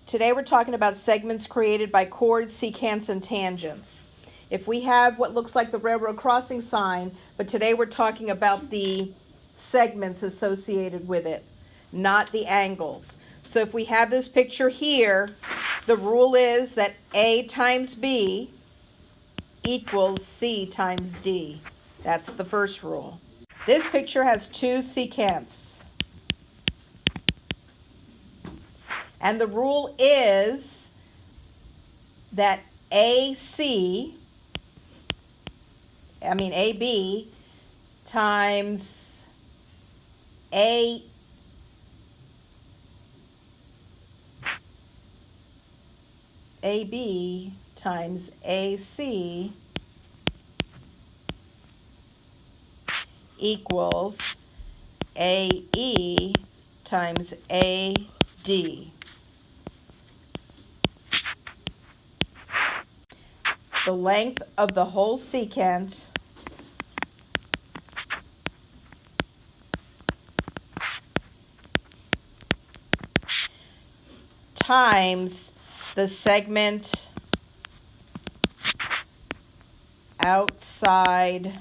Today we're talking about segments created by chords, secants, and tangents. If we have what looks like the railroad crossing sign, but today we're talking about the segments associated with it, not the angles. So if we have this picture here, the rule is that A times B equals C times D. That's the first rule. This picture has two secants. And the rule is that AB times AB times AC equals AE times AD. The length of the whole secant times the segment outside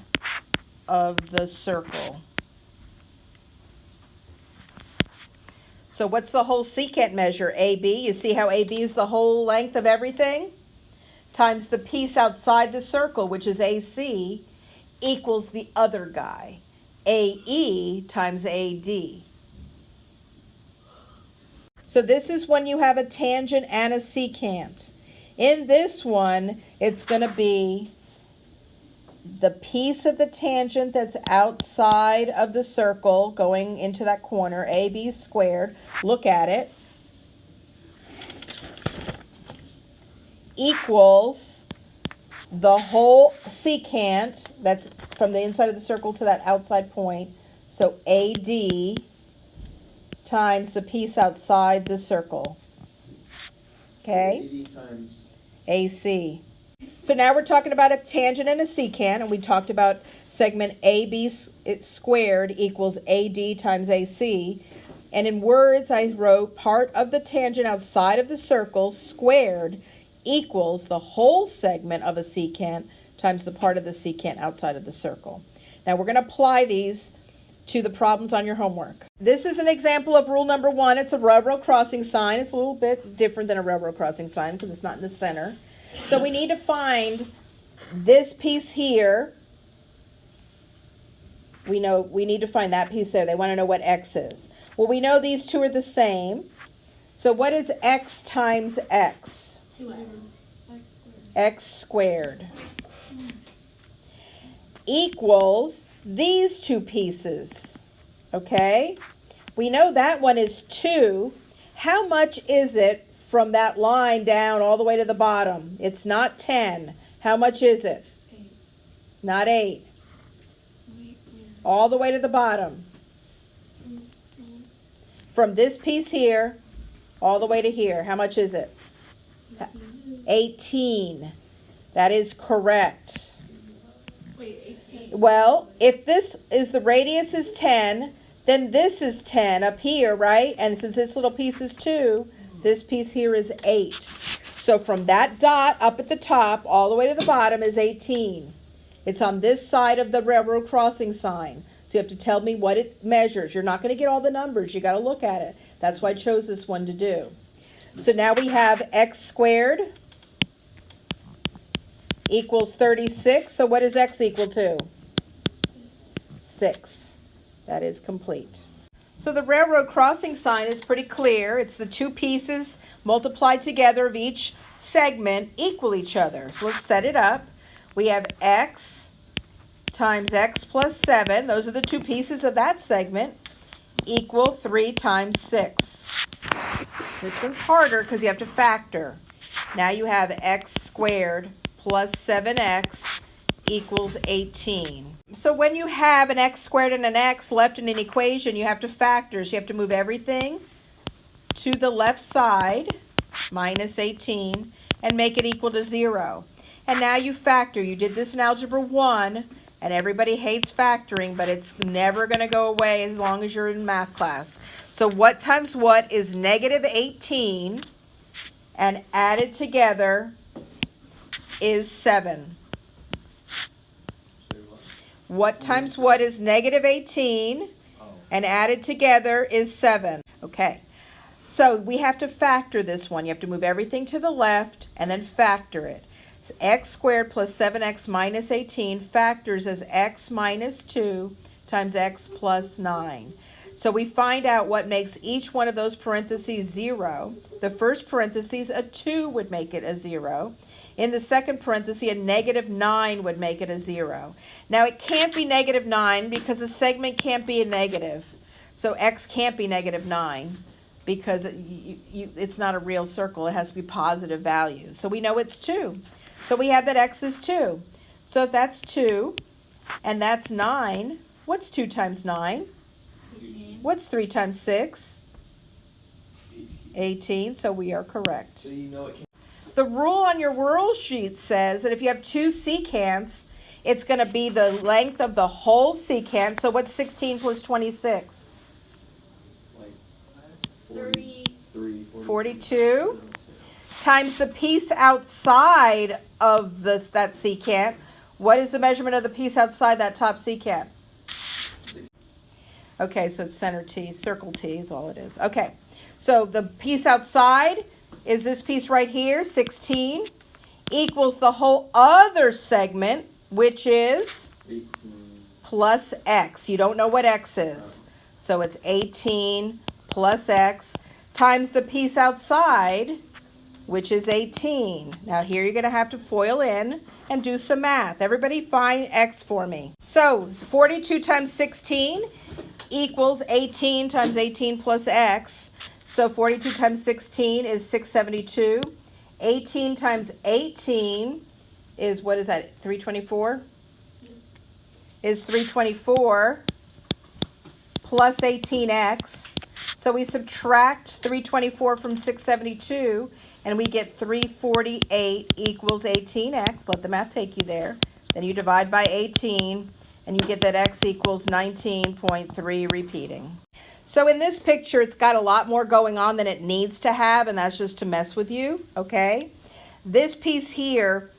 of the circle. So what's the whole secant measure? AB. You see how AB is the whole length of everything? Times the piece outside the circle, which is AC, equals the other guy, AE times AD. So this is when you have a tangent and a secant. In this one, it's going to be the piece of the tangent that's outside of the circle going into that corner, AB squared. Look at it. Equals the whole secant that's from the inside of the circle to that outside point. So AD times the piece outside the circle. Okay? Times AC. So now we're talking about a tangent and a secant, and we talked about segment AB squared equals AD times AC. And in words, I wrote part of the tangent outside of the circle squared equals the whole segment of a secant times the part of the secant outside of the circle. Now we're going to apply these to the problems on your homework. This is an example of rule number 1. It's a railroad crossing sign. It's a little bit different than a railroad crossing sign because it's not in the center. So we need to find this piece here. We know we need to find that piece there. They want to know what X is. Well, we know these two are the same. So what is X times X? 2x. X squared equals these two pieces. Okay? We know that one is 2. How much is it from that line down all the way to the bottom? It's not 10. How much is it? 8. Not 8. All the way to the bottom. From this piece here all the way to here. How much is it? 18. That is correct. Wait, 18. Well, if this is the radius is 10, then this is 10 up here, right? And since this little piece is 2, this piece here is 8. So from that dot up at the top all the way to the bottom is 18. It's on this side of the railroad crossing sign. So you have to tell me what it measures. You're not going to get all the numbers. You got to look at it. That's why I chose this one to do. So now we have X squared equals 36. So what is X equal to? 6. That is complete. So the railroad crossing sign is pretty clear. It's the two pieces multiplied together of each segment equal each other. So let's set it up. We have X times X plus 7. Those are the two pieces of that segment equal 3 times 6. This one's harder because you have to factor. Now you have X squared plus 7X equals 18. So when you have an X squared and an X left in an equation, you have to factor. So you have to move everything to the left side, minus 18, and make it equal to 0. And now you factor. You did this in Algebra 1, and everybody hates factoring, but it's never going to go away as long as you're in math class. So what times what is negative 18 and added together is 7. What times what is negative 18 and added together is 7. Okay, so we have to factor this one. You have to move everything to the left and then factor it. So x squared plus 7x minus 18 factors as x minus 2 times x plus 9. So we find out what makes each one of those parentheses 0. The first parentheses, a 2 would make it a 0. In the second parenthesis, a negative 9 would make it a 0. Now it can't be negative 9 because the segment can't be a negative. So x can't be negative 9 because it's not a real circle. It has to be positive values. So we know it's 2. So we have that x is 2. So if that's 2 and that's 9, what's 2 times 9? 18. What's 3 times 6? 18. So we are correct. So you know it can. The rule on your rule sheet says that if you have 2 secants, it's going to be the length of the whole secant. So what's 16 plus 26? Like 33. 42 times the piece outside of that secant. What is the measurement of the piece outside that top secant? Okay, so it's center T, circle T is all it is. Okay, so the piece outside is this piece right here, 16, equals the whole other segment, which is 18. plus x. You don't know what x is. So it's 18 plus x times the piece outside, which is 18. Now here you're going to have to FOIL in and do some math. Everybody find x for me. So 42 times 16 equals 18 times 18 plus x. So 42 times 16 is 672. 18 times 18 is, what is that, 324? Is 324 plus 18x. So we subtract 324 from 672 and we get 348 equals 18x. Let the math take you there. Then you divide by 18 and you get that x equals 19.3 repeating. So in this picture, it's got a lot more going on than it needs to have, and that's just to mess with you, okay? This piece here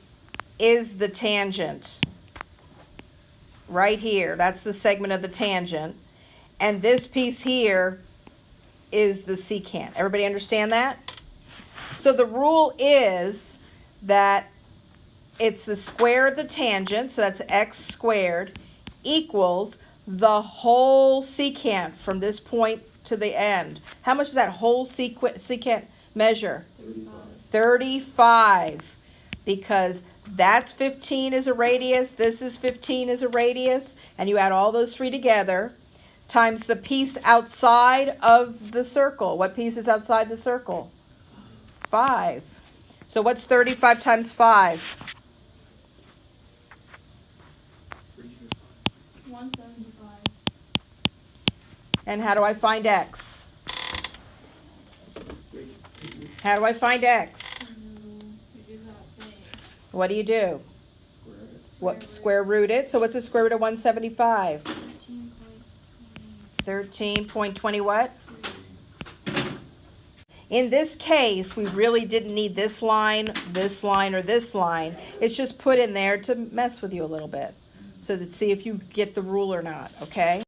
is the tangent. Right here, that's the segment of the tangent. And this piece here is the secant. Everybody understand that? So the rule is that it's the square of the tangent, so that's x squared, equals the whole secant from this point to the end. How much does that whole secant measure? 35. Because that's 15 is a radius, this is 15 is a radius, and you add all those three together, times the piece outside of the circle. What piece is outside the circle? 5. So what's 35 times 5? 175. And how do I find x? How do I find x? You do that thing. What do you do? What, square root it? So what's the square root of 175? 13.20 what? In this case, we really didn't need this line, or this line. It's just put in there to mess with you a little bit. So to see if you get the rule or not, okay?